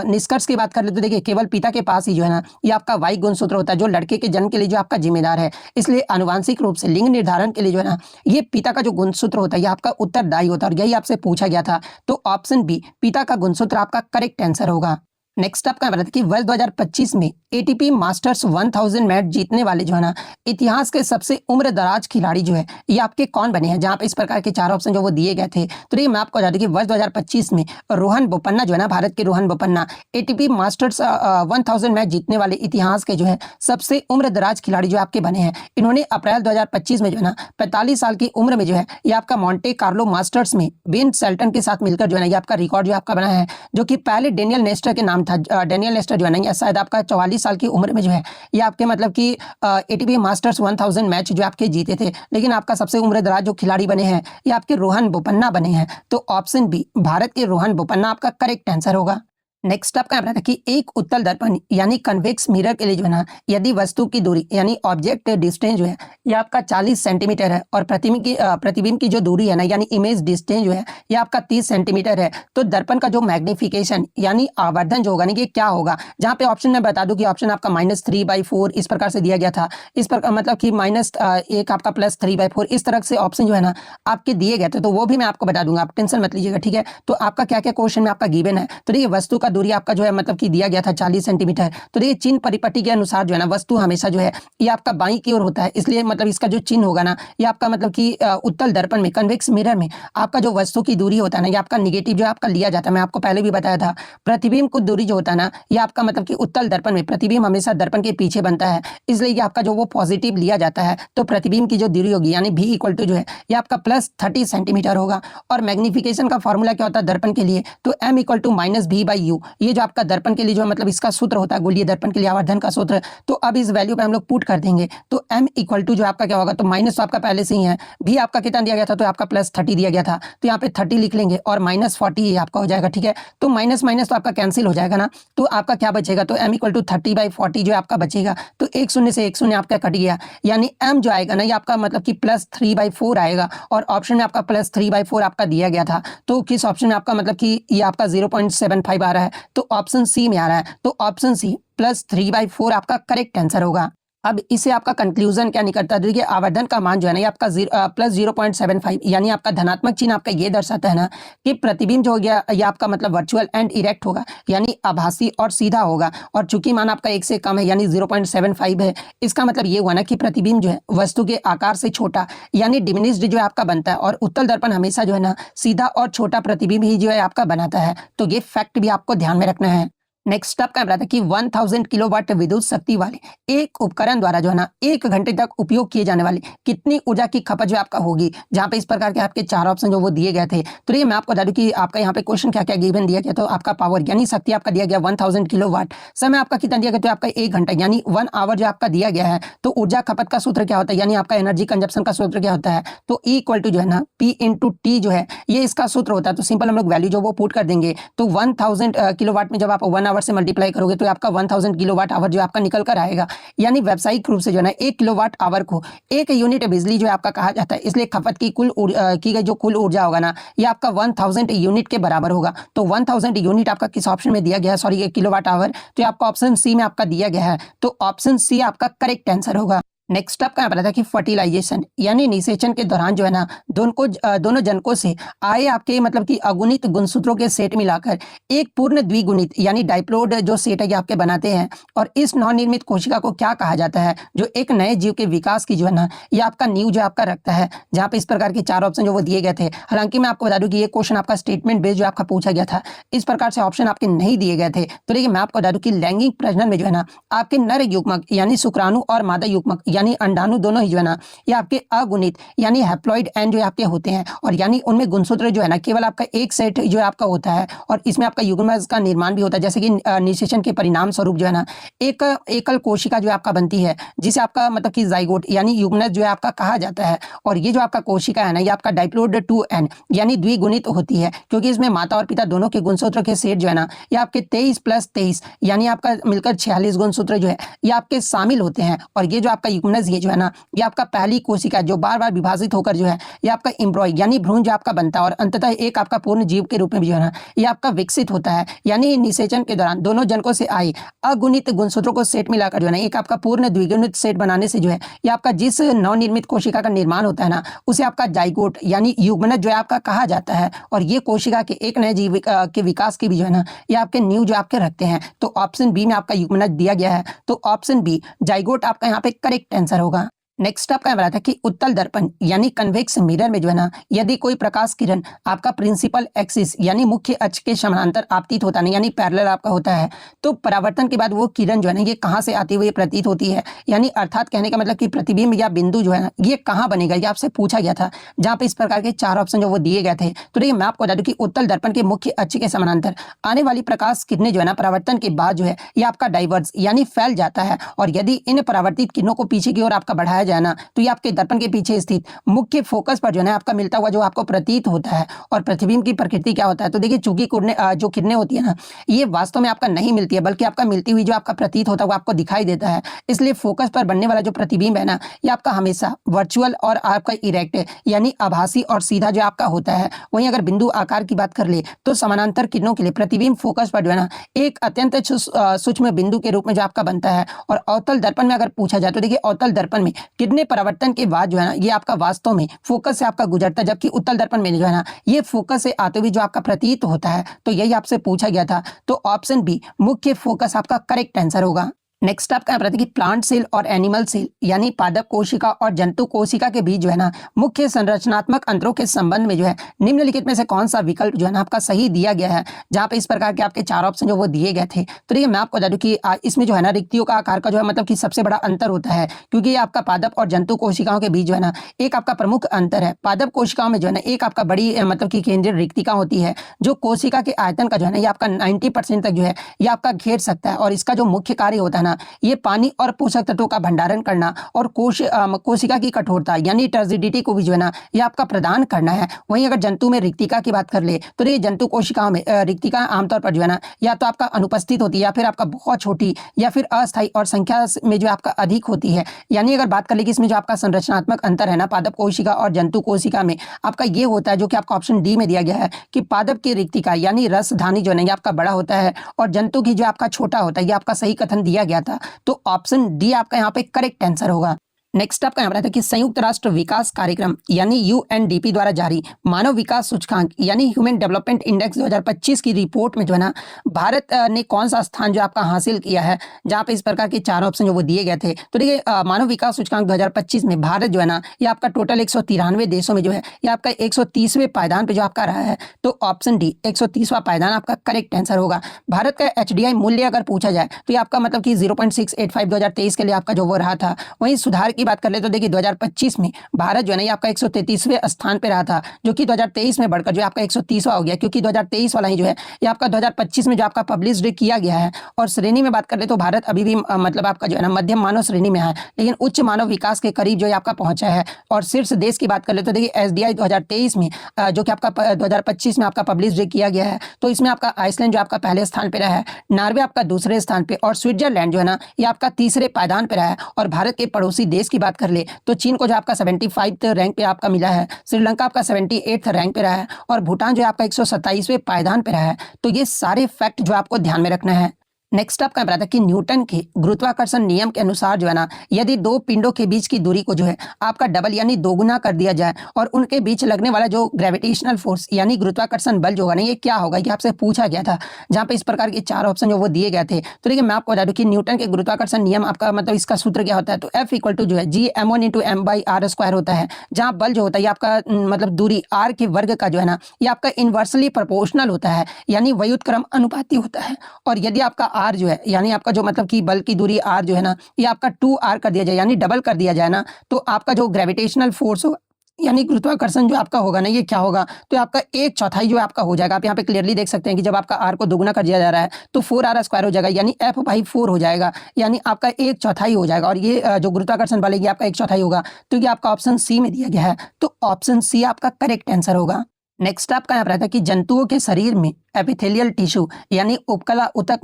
निष्कर्ष की बात कर ले तो देखिए, केवल पिता के पास ही जो है ना, ये आपका Y गुणसूत्र होता है, जो लड़के के जन्म के लिए जो आपका जिम्मेदार है। इसलिए आनुवांशिक रूप से लिंग निर्धारण के लिए जो है ना, ये पिता का जो गुणसूत्र होता है ये आपका उत्तरदायी होता है, और यही आपसे पूछा गया था। तो ऑप्शन बी, पिता का गुणसूत्र आपका करेक्ट आंसर होगा। नेक्स्ट आपका बता कि वर्ष 2025 में ATP मास्टर्स 1000 मैच जीतने वाले जो है ना, इतिहास के सबसे उम्र दराज खिलाड़ी जो है ये आपके कौन बने हैं, जहां पे इस प्रकार के 4 ऑप्शन जो वो दिए गए थे। तो ये मैं आपको बता दूं कि वर्ष 2025 में रोहन बोपन्ना जो है ना, भारत के Rohan Bopanna ATP masters 1000 match जीतने वाले इतिहास के जो है सबसे उम्र दराज खिलाड़ी जो आपके बने हैं। इन्होंने अप्रैल 2025 में जो है ना 45 साल की उम्र में जो है ये आपका मॉन्टे कार्लो मास्टर्स में बेन सेल्टन के साथ मिलकर जो है ना, ये आपका रिकॉर्ड जो आपका बना है, जो कि पहले डेनियल नेस्टर के नाम था। डेनियल नेस्टर जो है ना, शायद आपका 44 साल की उम्र में जो है ये आपके मतलब कि ATP मास्टर्स 1000 मैच जो आपके जीते थे। लेकिन आपका सबसे उम्र दराज जो खिलाड़ी बने हैं ये आपके रोहन बोपन्ना बने हैं। तो ऑप्शन बी, भारत के रोहन बोपन्ना आपका करेक्ट आंसर होगा। नेक्स्ट आपका रहा था कि एक उत्तल दर्पण यानी कन्वेक्स मिरर के लिए जो है ना, यदि वस्तु की दूरी यानी ऑब्जेक्ट डिस्टेंस जो है ये आपका 40 सेंटीमीटर है, और प्रतिबिंब की जो दूरी है ना यानी इमेज डिस्टेंस जो है ये आपका 30 सेंटीमीटर है, तो दर्पण का जो मैग्निफिकेशन यानी आवर्धन जो होगा ना, ये क्या होगा। जहाँ पे ऑप्शन मैं बता दूं कि ऑप्शन आपका -3/4 इस प्रकार से दिया गया था, इस पर मतलब कि -1 आपका +3/4 इस तरह से ऑप्शन जो है ना आपके दिए गए थे। तो वो भी मैं आपको बता दूंगा, आप टेंशन मत लीजिएगा, ठीक है। तो आपका क्या क्या क्वेश्चन में आपका गिवन है, तो ये वस्तु का दूरी आपका जो है मतलब कि दिया गया था 40 सेंटीमीटर। तो ये चिन्ह परिपट्टी के अनुसार जो है ना, वस्तु हमेशा जो है ये आपका बाईं की ओर होता है, इसलिए मतलब इसका जो चिन्ह होगा ना, ये आपका मतलब कि उत्तल दर्पण में कन्वेक्स मिरर में आपका जो वस्तु की दूरी होता है ना, ये आपका निगेटिव जो आपका लिया जाता है। मैं आपको पहले भी बताया था, प्रतिबिंब की दूरी जो होता है ना, ये आपका मतलब कि उत्तल दर्पण में प्रतिबिंब हमेशा दर्पण के पीछे बनता है, इसलिए ये आपका जो वो पॉजिटिव लिया जाता है। तो प्रतिबिंब की जो दूरी होगी यानी V = जो है ये आपका +30 सेंटीमीटर होगा। और मैग्निफिकेशन का फॉर्मूला क्या होता है दर्पण के लिए, तो M = -V/U, ये जो आपका दर्पण के लिए जो मतलब इसका सूत्र होता है, गोलीय दर्पण के लिए आवर्धन का सूत्र। तो अब इस वैल्यू पे हम लोग पुट कर देंगे, तो M = जो आपका क्या होगा, तो माइनस तो आपका पहले से ही है, V आपका कितना दिया गया था, तो आपका +30 दिया गया था, तो यहाँ पे 30 लिख लेंगे और -40 ये आपका हो जाएगा, ठीक है। तो माइनस माइनस तो आपका कैंसिल हो जाएगा ना, तो आपका क्या बचेगा, तो M = 30/40 जो आपका बचेगा। तो एक शून्य से एक शून्य आपका कट गया, यानी M जो आएगा ना ये आपका मतलब कि +3/4 आएगा, और ऑप्शन में आपका +3/4 आपका दिया गया था। तो किस ऑप्शन में आपका मतलब कि ये आपका 0.75 आ रहा है, तो ऑप्शन सी में आ रहा है। तो ऑप्शन सी +3/4 आपका करेक्ट आंसर होगा। अब इसे आपका कंक्लूजन क्या निकलता है, देखिए आवर्धन का मान जो है ना ये आपका +0.75 यानी आपका धनात्मक चिन्ह आपका ये दर्शाता है ना कि प्रतिबिंब जो हो गया ये आपका मतलब वर्चुअल एंड इरेक्ट होगा, यानी आभासी और सीधा होगा। और चूंकि मान आपका 1 से कम है यानी 0.75 है, इसका मतलब ये हुआ ना कि प्रतिबिंब जो है वस्तु के आकार से छोटा यानी डिमिनिश्ड जो है आपका बनता है, और उत्तल दर्पण हमेशा जो है ना सीधा और छोटा प्रतिबिंब ही जो है आपका बनाता है। तो ये फैक्ट भी आपको ध्यान में रखना है। नेक्स्ट आपका रहा था कि 1000 किलोवाट विद्युत शक्ति वाले एक उपकरण द्वारा जो है ना 1 घंटे तक उपयोग किए जाने वाली कितनी ऊर्जा की खपत जो आपका होगी, जहां पे इस प्रकार के आपके 4 ऑप्शन जो वो दिए गए थे। तो ये मैं आपको बता दूं कि आपका यहाँ पे क्वेश्चन क्या क्या गिवन दिया गया, तो आपका पावर यानी शक्ति आपका दिया गया 1000 किलोवाट, समय आपका कितना दिया गया, तो आपका 1 घंटा यानी 1 आवर जो आपका दिया गया है। तो ऊर्जा खपत का सूत्र क्या होता है, यानी आपका एनर्जी कंजप्शन का सूत्र क्या होता है, तो E = जो है ना P × T जो है ये इसका सूत्र होता है। तो सिंपल हम लोग वैल्यू जो वो पुट कर देंगे, तो 1000 किलोवाट में जब आप 1 आवर से मल्टीप्लाई करोगे तो आपका 1000 किलोवाट आवर जो आपका निकल कर आएगा। यानी व्यावसायिक रूप से जो है ना 1 किलोवाट आवर को 1 यूनिट बिजली जो आपका कहा जाता है, इसलिए खपत की की गई जो कुल ऊर्जा होगा ना ये आपका 1000 यूनिट के बराबर होगा। तो 1000 यूनिट आपका किस ऑप्शन में दिया गया है, सॉरी 1 किलोवाट आवर, तो आपका ऑप्शन सी में आपका दिया गया है। तो ऑप्शन सी आपका करेक्ट आंसर होगा। नेक्स्ट आपका यहाँ पर था कि फर्टिलाइजेशन यानी निषेचन के दौरान जो है ना दोनों जनकों से आए आपके मतलब कि अगुणित गुणसूत्रों के सेट मिलाकर एक पूर्ण द्विगुणित यानी डाइप्लोइड जो सेट है ये आपके बनाते हैं। और इस नवनिर्मित कोशिका को क्या कहा जाता है, जो एक नए जीव के विकास की जो है ना ये आपका नींव जो आपका रखता है। जहाँ पे इस प्रकार के 4 ऑप्शन जो वो दिए गए थे, हालांकि मैं आपको बता दूं कि ये क्वेश्चन आपका स्टेटमेंट बेस्ड जो आपका पूछा गया था, इस प्रकार से ऑप्शन आपके नहीं दिए गए थे। तो देखिए मैं आपको बता दूं कि लैंगिक प्रजनन में जो है ना आपके नर युग्मक यानी शुक्राणु और मादा युग्मक यानी अंडाणु दोनों ही जो है ना ये आपके अगुणित यानी हैप्लॉइड एंड जो आपके होते हैं। और यानी उनमें गुणसूत्र जो है ना केवल आपका एक सेट जो आपका होता है और इसमें आपका युग्मक का निर्माण भी होता है। जैसे कि निषेचन के परिणाम स्वरूप जो है ना एक एकल कोशिका जो आपका बनती है जिसे आपका मतलब कि जाइगोट यानी युग्मनज जो है आपका कहा जाता है। और ये जो आपका कोशिका है ना ये आपका डाइप्लोइड 2n यानी द्विगुणित होती है, क्योंकि इसमें माता और पिता दोनों के गुणसूत्र के सेट जो है ना ये आपके 23 + 23 यानी आपका मिलकर 46 गुणसूत्र जो है ये आपके शामिल होते हैं। और ये जो आपका युग्मनज ये जो है ना ये आपका पहली कोशिका जो बार बार विभाजित होकर जो है ये आपका एम्ब्रॉय यानी भ्रूण जो आपका बनता है और अंततः एक आपका पूर्ण जीव के रूप में जो है ना ये आपका विकसित होता है। यानी निषेचन के दौरान दोनों जनकों से आए अगुणित गुणसूत्रों को सेट मिलाकर जो है ना एक आपका पूर्ण द्विगुणित सेट बनाने से जो है ये आपका जिस नवनिर्मित कोशिका का निर्माण होता है ना उसे आपका जाइगोट यानी युग्मनज जो है आपका कहा जाता है। और ये कोशिका के एक नए जीव के विकास की भी जो है ना ये आपके नींव जो आपके रखते हैं। तो ऑप्शन बी में आपका युग्मनज दिया गया है, तो ऑप्शन बी जाइगोट आपका यहाँ पे करेक्ट आंसर होगा। नेक्स्ट आपका बता था कि उत्तल दर्पण यानी कन्वेक्स मिरर में जो है ना यदि कोई प्रकाश किरण आपका प्रिंसिपल एक्सिस यानी मुख्य अक्ष के समानांतर आपतित होता नहीं यानी पैरेलल आपका होता है, तो परावर्तन के बाद वो किरण जो है ना ये कहाँ से आती हुई प्रतीत होती है। यानी अर्थात कहने का मतलब कि प्रतिबिंब या बिंदु जो है ना ये कहाँ बनेगा, ये आपसे पूछा गया था। जहाँ पे इस प्रकार के 4 ऑप्शन जो वो दिए गए थे। तो देखिए मैं आपको बता दूं कि उत्तल दर्पण के मुख्य अक्ष के समानांतर आने वाली प्रकाश किरणें जो है ना परावर्तन के बाद जो है ये आपका डाइवर्ज यानी फैल जाता है। और यदि इन परावर्तित किरणों को पीछे की ओर आपका बढ़ाया जाए ना तो ये आपके दर्पण के पीछे स्थित मुख्य फोकस पर जो है आपका मिलता हुआ जो आपको प्रतीत होता है। और प्रतिबिंब की प्रकृति क्या होता है, तो देखिए चूंकि जो किरणें होती है ना ये वास्तव में आपका नहीं मिलती है, बल्कि आपका मिलती हुई जो आपका प्रतीत होता है वो आपको दिखाई देता है। इसलिए फोकस पर बनने वाला जो प्रतिबिंब है ना ये आपका हमेशा वर्चुअल और आपका इरेक्ट यानी आभासी और सीधा जो आपका होता है। वहीं अगर बिंदु आकार की बात कर ले तो समानांतर किरणों के लिए प्रतिबिंब फोकस पर जो है ना एक अत्यंत सूक्ष्म बिंदु के रूप में जो आपका बनता है। और अवतल दर्पण में अगर पूछा जाए तो देखिए अवतल दर्पण में किरणें परावर्तन के बाद जो है ना ये आपका वास्तव में फोकस से आपका गुजरता है, जबकि उत्तल दर्पण में जो है ना ये फोकस से आते हुए जो आपका प्रतीत होता है। तो यही आपसे पूछा गया था, तो ऑप्शन बी मुख्य फोकस आपका करेक्ट आंसर होगा। नेक्स्ट आपका यहाँ पर कि प्लांट सेल और एनिमल सेल यानी पादप कोशिका और जंतु कोशिका के बीच जो है ना मुख्य संरचनात्मक अंतरों के संबंध में जो है निम्नलिखित में से कौन सा विकल्प जो है ना आपका सही दिया गया है। जहाँ पे इस प्रकार के आपके 4 ऑप्शन जो वो दिए गए थे। तो देखिए मैं आपको बता दूं कि इसमें जो है ना रिक्तियों का आकार का जो है मतलब कि सबसे बड़ा अंतर होता है, क्योंकि ये आपका पादप और जंतु कोशिकाओं के बीच जो है ना एक आपका प्रमुख अंतर है। पादप कोशिकाओं में जो है ना एक आपका बड़ी मतलब की केंद्रीय रिक्तिका होती है जो कोशिका के आयतन का जो है ना ये आपका 90% तक जो है ये आपका घेर सकता है। और इसका जो मुख्य कार्य होता है ना ये पानी और पोषक तत्वों का भंडारण करना और कोशिका की कठोरता यानी टर्जिडिटी को भी जो है ना ये आपका प्रदान करना है। वहीं अगर जंतु में रिक्तिका की बात कर ले तो ये जंतु कोशिकाओं में रिक्तिका आमतौर पर जो है ना या तो आपका अनुपस्थित होती है या फिर आपका बहुत छोटी या फिर अस्थायी और संख्या में जो आपका अधिक होती है। यानी अगर बात कर ले कि इसमें जो आपका संरचनात्मक अंतर है ना पादप कोशिका और जंतु कोशिका में आपका ये होता है, जो कि आपका ऑप्शन डी में दिया गया है कि पादप की रिक्तिका यानी रसधानी जो है ये आपका बड़ा होता है और जंतु की जो आपका छोटा होता है। ये आपका सही कथन दिया गया था, तो ऑप्शन डी आपका यहाँ पे करेक्ट आंसर होगा। नेक्स्ट आपका यहाँ पर है कि संयुक्त राष्ट्र विकास कार्यक्रम यानी यूएनडीपी द्वारा जारी मानव विकास सूचकांक यानी ह्यूमन डेवलपमेंट इंडेक्स 2025 की रिपोर्ट में जो है ना भारत ने कौन सा स्थान जो आपका हासिल किया है। जहाँ पे इस प्रकार के 4 ऑप्शन जो वो दिए गए थे। तो देखिए मानव विकास सूचकांक 2025 में भारत जो है ना ये आपका टोटल 193 देशों में जो है ये आपका 130वें पायदान पे जो आपका रहा है। तो ऑप्शन डी 130वां पायदान आपका करेक्ट आंसर होगा। भारत का HDI मूल्य अगर पूछा जाए तो ये आपका मतलब कि 0.685 2023 के लिए आपका जो वो रहा था। वहीं सुधार की बात कर ले तो देखिए 2025 में भारत जो है ना ये आपका 133वें स्थान पे रहा था, जो कि 2023 में बढ़कर जो आपका 130वां हो गया, क्योंकि 2023 वाला ही जो है ये आपका 2025 में जो आपका पब्लिश किया गया है। और श्रेणी में बात कर ले तो भारत अभी भी मतलब आपका जो है ना मध्यम मानव श्रेणी में है, लेकिन उच्च मानव विकास के करीब जो है आपका पहुंचा है। और शीर्ष देश की बात कर ले तो देखिए SDI 2023 में जो कि आपका 2025 में आपका पब्लिश किया गया है, तो इसमें आपका आइसलैंड जो आपका पहले स्थान पे रहा है, नॉर्वे आपका दूसरे स्थान पे और स्विट्जरलैंड जो है ना ये आपका तीसरे पायदान पे रहा है। और भारत के पड़ोसी देश की बात कर ले तो चीन को जो आपका 75 रैंक पे आपका मिला है, श्रीलंका आपका 78 रैंक पे रहा है और भूटान जो आपका 127वें पायदान पे रहा है। तो ये सारे फैक्ट जो आपको ध्यान में रखना है। नेक्स्ट आपका बताया था कि न्यूटन के गुरुत्वाकर्षण नियम के अनुसार जो है ना, यदि दो पिंडों के बीच की दूरी को जो है आपका डबल यानी दोगुना कर दिया जाए और उनके बीच लगने वाला जो ग्रेविटेशनल फोर्स यानी गुरुत्वाकर्षण बल जो होगा ना, ये क्या होगा, ये आपसे पूछा गया था, जहां पे इस प्रकार के चार ऑप्शन जो वो दिए गए थे। तो देखिए मैं आपको बता दूं कि न्यूटन के गुरुत्वाकर्षण नियम आपका मतलब इसका सूत्र क्या होता है, तो F इक्वल टू जो है G m1 into M by R square होता है, जहां बल जो होता है ये आपका मतलब दूरी r के वर्ग का जो है ना, ये आपका इनवर्सली प्रोपोर्शनल होता है यानी व्युत्क्रम अनुपाती होता है। और यदि आपका r जो है यानी आपका जो मतलब कि बल की दूरी r जो है ना, ये आपका 2r कर दिया जाए यानी डबल कर दिया जाए ना, तो आपका जो ग्रेविटेशनल फोर्स हो यानी गुरुत्वाकर्षण जो आपका होगा ना, ये क्या होगा, तो आपका 1/4 जो आपका हो जाएगा। आप यहाँ पे क्लियरली देख सकते हैं कि जब आपका r को दोगुना कर दिया जा रहा है तो 4r स्क्वायर हो जाएगा यानी F/4 हो जाएगा, यानी आपका 1/4 हो जाएगा। और ये जो गुरुत्वाकर्षण बल है ये आपका 1/4 होगा, तो ये आपका ऑप्शन सी में दिया गया है, तो ऑप्शन सी आपका करेक्ट आंसर होगा। नेक्स्ट आपका यहाँ पर रहता है कि जंतुओं के शरीर में एपिथेलियल टिश्यू यानी उपकला ऊतक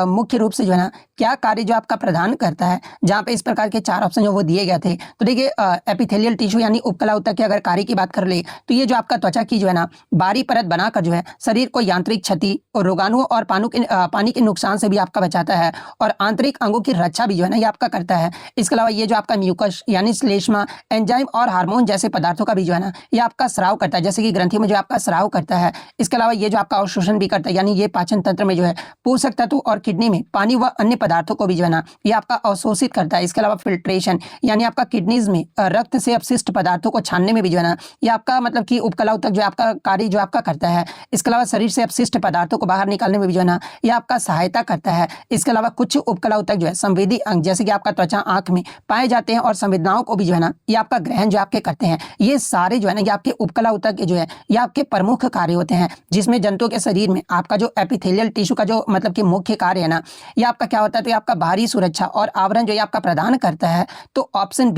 मुख्य रूप से जो है ना क्या कार्य जो आपका प्रदान करता है, जहाँ पे इस प्रकार के चार ऑप्शन जो वो दिए गए थे। तो देखिए एपिथेलियल टिश्यू यानी उपकला ऊतक के अगर कार्य की बात कर ले तो ये जो आपका त्वचा की जो है ना बाहरी परत बनाकर जो है शरीर को यांत्रिक क्षति और रोगाणुओं और पानी के नुकसान से भी आपका बचाता है, और आंतरिक अंगों की रक्षा भी जो है ना ये आपका करता है। इसके अलावा ये जो आपका म्यूकस यानी श्लेष्मा, एंजाइम और हार्मोन जैसे पदार्थों का भी जो है ना ये आपका स्राव करता है, जैसे कि ग्रंथि में जो आपका स्राव करता है। इसके अलावा ये जो आपका अवशोषण भी करता है, यानी ये पाचन तंत्र में जो है पोषक तत्व और किडनी में पानी व अन्य पदार्थों को भी जो है ना ये आपका अवशोषित करता है। इसके अलावा फिल्ट्रेशन यानी आपका किडनीज में रक्त से अपशिष्ट पदार्थों को छानने में भी जो है ना ये आपका मतलब कि उपकला ऊतक जो आपका कार्य जो आपका करता है। इसके अलावा शरीर से अपशिष्ट पदार्थों को बाहर निकालने में भी जो है ना ये आपका सहायता करता है। इसके अलावा कुछ उपकला ऊतक जो है संवेदी अंग जैसे कि आपका त्वचा, आंख में पाए जाते हैं और संवेदनाओं को भी जो है ना ये आपका ग्रहण जो आपके करते हैं। ये सारे जो है ना ये आपके उपकला ऊतक के जो है ये आपके प्रमुख कार्य होते हैं, जिसमें जंतुओं के शरीर में आपका जो एपिथेलियल टिश्यू का जो मतलब कि मुख्य कार्य है ना ये आपका क्या होता है, तो ये आपका बाहरी सुरक्षा और आवरण जो ये आपका प्रदान करता है। तो ऑप्शन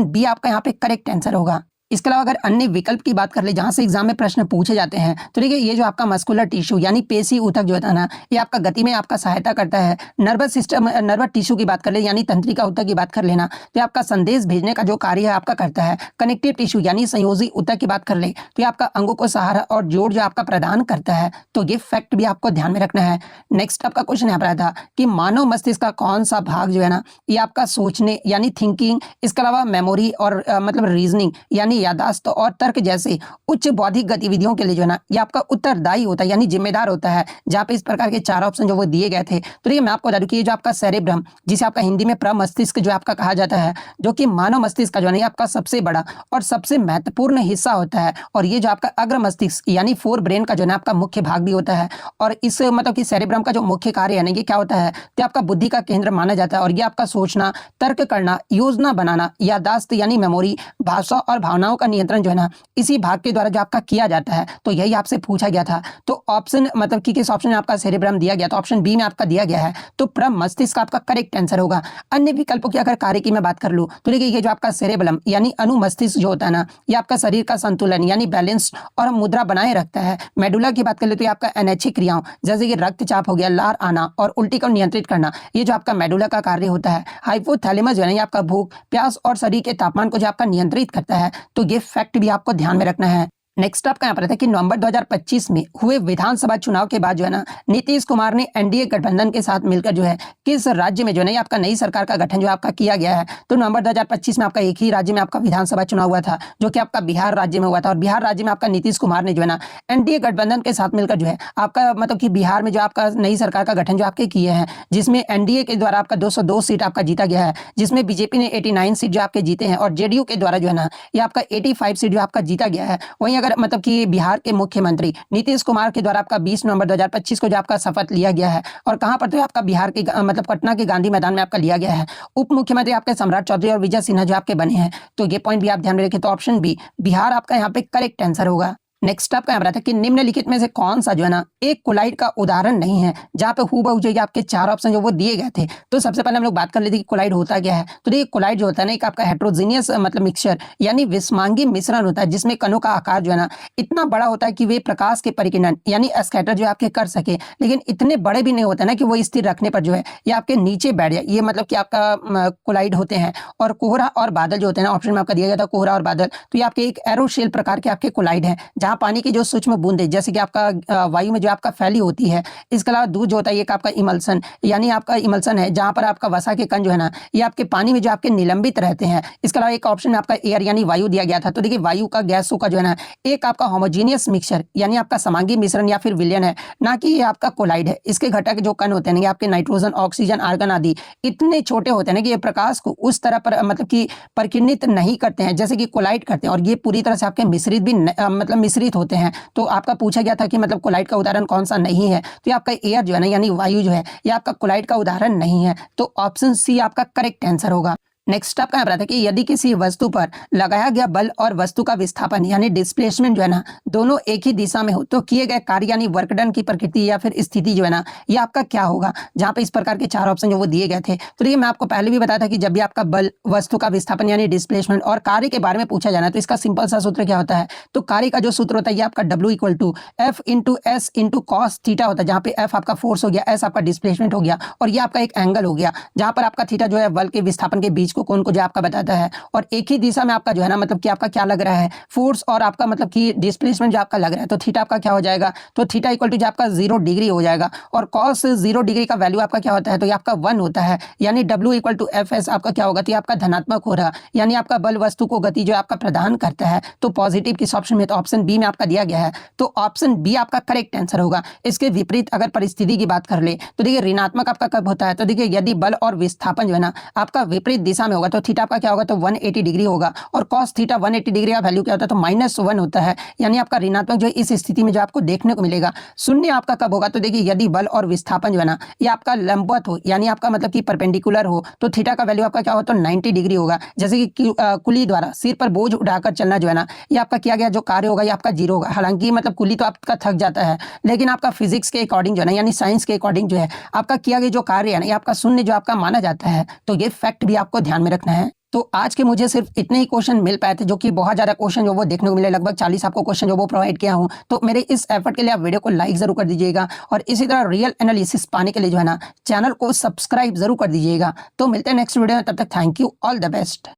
बी आपका यहाँ पे करेक्ट आंसर होगा। इसके अलावा अगर अन्य विकल्प की बात कर ले जहां से एग्जाम में प्रश्न पूछे जाते हैं, तो देखिए ये जो आपका मस्कुलर टिश्यू यानी पेशी ऊतक जो होता है ना ये आपका गति में आपका सहायता करता है। नर्वस सिस्टम नर्वस टिश्यू की बात कर ले यानी तंत्रिका ऊतक की बात कर लेना, तो आपका संदेश भेजने का जो कार्य है आपका करता है। कनेक्टिव टिश्यू यानी संयोजी ऊतक की बात कर ले तो ये आपका अंगों को सहारा और जोड़ जो आपका प्रदान करता है। तो ये फैक्ट भी आपको ध्यान में रखना है। नेक्स्ट आपका क्वेश्चन यहाँ पर आया था कि मानव मस्तिष्क का कौन सा भाग जो है ना ये आपका सोचने यानी थिंकिंग, इसके अलावा मेमोरी और मतलब रीजनिंग यानी याददाश्त और तर्क जैसे उच्च बौद्धिक गतिविधियों के लिए जो है ना ये आपका उत्तरदायी होता है यानी जिम्मेदार होता है, जहां पे इस प्रकार के चार ऑप्शन जो वो दिए गए थे। तो ये मैं आपको बता दूं कि ये जो आपका सेरेब्रम जिसे आपका हिंदी में प्रमस्तिष्क जो आपका कहा जाता है, जो कि मानव मस्तिष्क का जो है ये आपका सबसे बड़ा और सबसे महत्वपूर्ण हिस्सा होता है। और ये जो आपका अग्र मस्तिष्क यानी फोर ब्रेन का जो है आपका मुख्य भाग भी होता है। और इस मतलब कि सेरेब्रम का जो मुख्य कार्य है ना ये क्या होता है, तो आपका बुद्धि का केंद्र माना जाता है। और ये आपका सोचना, तर्क करना, योजना बनाना, याददाश्त यानी मेमोरी, भाषा और भावनाओं का नियंत्रण जो है ना इसी भाग के द्वारा जो आपका किया जाता है। तो यही आपसे पूछा गया था। तो ऑप्शन मतलब कि किस ऑप्शन में आपका सेरेब्रम दिया गया, तो ऑप्शन बी में आपका दिया गया है, तो प्रमस्तिष्क आपका करेक्ट आंसर होगा। अन्य विकल्पों की अगर कार्य की मैं बात कर लूं तो देखिए ये जो आपका सेरेबलम यानी अनुमस्तिष्क जो होता है ना ये आपका शरीर का संतुलन यानी बैलेंस और मुद्रा बनाए रखता है। मेडुला की बात कर ले तो ये आपका अनैच्छिक क्रियाओं जैसे कि रक्तचाप हो गया, लार आना और उल्टी को नियंत्रित करना, ये जो आपका मेडुला का कार्य होता है। हाइपोथैलेमस जो है ये आपका भूख, प्यास और शरीर के तापमान को जो आपका नियंत्रित करता है। तो ये फैक्ट भी आपको ध्यान में रखना है। नेक्स्ट आपका यहाँ पर था कि नवंबर 2025 में हुए विधानसभा चुनाव के बाद जो है ना नीतीश कुमार ने एनडीए गठबंधन के साथ मिलकर जो है किस राज्य में जो है ना आपका नई सरकार का गठन जो आपका किया गया है। तो नवंबर 2025 में आपका एक ही राज्य में आपका विधानसभा चुनाव हुआ था, जो कि आपका बिहार राज्य में हुआ था। और बिहार राज्य में आपका नीतीश कुमार ने जो है ना एनडीए गठबंधन के साथ मिलकर जो है आपका मतलब कि बिहार में जो आपका नई सरकार का गठन जो आपके किए हैं, जिसमें एनडीए के द्वारा आपका 202 सीट आपका जीता गया है, जिसमें बीजेपी ने 89 सीट जो आपके जीते हैं और जेडीयू के द्वारा जो है ना ये आपका 85 सीट जो आपका जीता गया है। वहीं अगर मतलब कि बिहार के मुख्यमंत्री नीतीश कुमार के द्वारा आपका 20 नवंबर 2025 को जो आपका शपथ लिया गया है, और कहां पर तो आपका बिहार के मतलब पटना के गांधी मैदान में आपका लिया गया है। उप मुख्यमंत्री आपके सम्राट चौधरी और विजय सिन्हा जो आपके बने हैं। तो ये पॉइंट भी आप ध्यान में रखें। तो ऑप्शन बी बिहार आपका यहाँ पे करेक्ट आंसर होगा। नेक्स्ट आपका यहाँ था कि निम्नलिखित में से कौन सा जो है ना एक कोलाइड का उदाहरण नहीं है, जहां पे हूबहू जो आपके चार ऑप्शन जो वो दिए गए थे। तो सबसे पहले हम लोग बात कर लेते कि कोलाइड होता क्या है। तो देखिए कोलाइड जो होता है ना एक आपका हेट्रोजीनियस मतलब मिक्सचर यानी विषमांगी मिश्रण होता है, जिसमें कणों का आकार जो है ना इतना बड़ा होता है कि वे प्रकाश के परिकिरण यानी स्कैटर जो आपके कर सके, लेकिन इतने बड़े भी नहीं होते ना कि वो स्थिर रखने पर जो है ये आपके नीचे बैठ जाए। ये मतलब कि आपका कोलाइड होते हैं। और कोहरा और बादल जो होते हैं ना, ऑप्शन में आपका दिया गया था कोहरा और बादल, तो ये आपके एक एरोशेल प्रकार के आपके कोलाइड है, जहां जहाँ पानी की जो सूक्ष्म बूंदें जैसे कि आपका वायु में जो आपका फैली होती है। इसके अलावा दूध जो होता है एक आपका इमल्सन, यानी आपका इमल्सन है जहाँ पर आपका वसा के कण जो है ना ये आपके पानी में जो आपके निलंबित रहते हैं। इसके अलावा एक ऑप्शन में आपका एयर यानी वायु दिया गया था। तो देखिए वायु का गैसों का जो है ना एक आपका होमोजीनियस मिक्सचर यानी आपका समांगी मिश्रण या फिर विलयन है, ना कि ये आपका कोलाइड है। इसके घटक जो कण होते हैं ना आपके नाइट्रोजन, ऑक्सीजन, आर्गन आदि इतने छोटे होते हैं ना कि ये प्रकाश को उस तरह पर मतलब कि परिकिरणित नहीं करते हैं जैसे कि कोलाइड करते हैं, और ये पूरी तरह से आपके मिश्रित भी मतलब मिश्रित होते हैं। तो आपका पूछा गया था कि मतलब कोलाइड का उदाहरण कौन सा नहीं है, तो ये आपका एयर जो है ना यानी वायु जो है ये आपका कोलाइड का उदाहरण नहीं है। तो ऑप्शन सी आपका करेक्ट आंसर होगा। नेक्स्ट आपका यहाँ पर आता है कि यदि किसी वस्तु पर लगाया गया बल और वस्तु का विस्थापन यानी डिस्प्लेसमेंट जो है ना दोनों एक ही दिशा में हो तो किए गए कार्य यानी वर्क डन की प्रकृति या फिर स्थिति जो है ना ये आपका क्या होगा। जहाँ पे इस प्रकार के 4 ऑप्शन जो वो दिए गए थे। तो ये मैं आपको पहले भी बताया था कि जब भी आपका बल, वस्तु का विस्थापन यानी डिस्प्लेसमेंट और कार्य के बारे में पूछा जाना तो इसका सिंपल सा सूत्र क्या होता है। तो कार्य का जो सूत्र होता है ये आपका W = F × S × cos theta होता है, जहाँ पे F आपका फोर्स हो गया, S आपका डिस्प्लेसमेंट हो गया और ये आपका एक एंगल हो गया, जहाँ पर आपका थीटा जो है बल के विस्थापन के बीच को कोण को जो आपका बताता है। और एक ही दिशा में आपका जो है ना मतलब कि आपका क्या लग रहा है फोर्स और आपका मतलब कि डिस्प्लेसमेंट जो आपका लग रहा है। तो थीटा आपका क्या हो जाएगा, तो थीटा = जो आपका 0 डिग्री हो जाएगा और cos 0 डिग्री का वैल्यू आपका क्या होता है, तो ये आपका 1 होता है, यानी W = Fs आपका क्या होगा, तो ये आपका धनात्मक हो रहा, यानी आपका बल वस्तु को गति जो आपका प्रदान करता है। तो पॉजिटिव किस ऑप्शन में, तो ऑप्शन बी में आपका दिया गया है। तो ऑप्शन बी आपका करेक्ट आंसर होगा। इसके विपरीत अगर परिस्थिति की बात कर ले तो देखिए ऋणात्मक आपका कब होता है, तो देखिए यदि बल और विस्थापन जो है ना आपका विपरीत दिशा में होगा तो थीटा आपका क्या होगा, तो 180 डिग्री होगा और cos थीटा 180 डिग्री का वैल्यू क्या होता है, तो -1 होता है, यानी आपका ऋणात्मक जो इस स्थिति में जो आपको देखने को मिलेगा। शून्य आपका कब होगा, तो देखिए यदि बल और विस्थापन जो है ना ये आपका लंबवत हो यानी आपका मतलब कि परपेंडिकुलर हो तो थीटा का वैल्यू आपका क्या होगा, तो 90 डिग्री होगा। जैसे कि कुली द्वारा सिर पर बोझ उठाकर चलना जो है ना ये आपका किया गया जो कार्य होगा ये आपका 0 होगा। हालांकि मतलब कुली तो आपका थक जाता है लेकिन आपका फिजिक्स के अकॉर्डिंग जो है ना यानी साइंस के अकॉर्डिंग जो है आपका किया गया जो कार्य है ना ये आपका शून्य जो आपका माना जाता है। तो ये फैक्ट भी आपको ध्यान में रखना है। तो आज के मुझे सिर्फ इतने ही क्वेश्चन मिल पाए थे, जो कि बहुत ज़्यादा क्वेश्चन जो वो देखने को मिले, लगभग 40 आपको क्वेश्चन जो वो प्रोवाइड किया हूँ। तो मेरे इस एफर्ट के लिए आप वीडियो को लाइक ज़रूर कर दीजिएगा और इसी तरह रियल एनालिसिस पाने के लिए जो है ना चैनल को सब्सक्राइब ज़रूर कर दीजिएगा। तो मिलते हैं नेक्स्ट वीडियो में, तब तक thank you, all the best.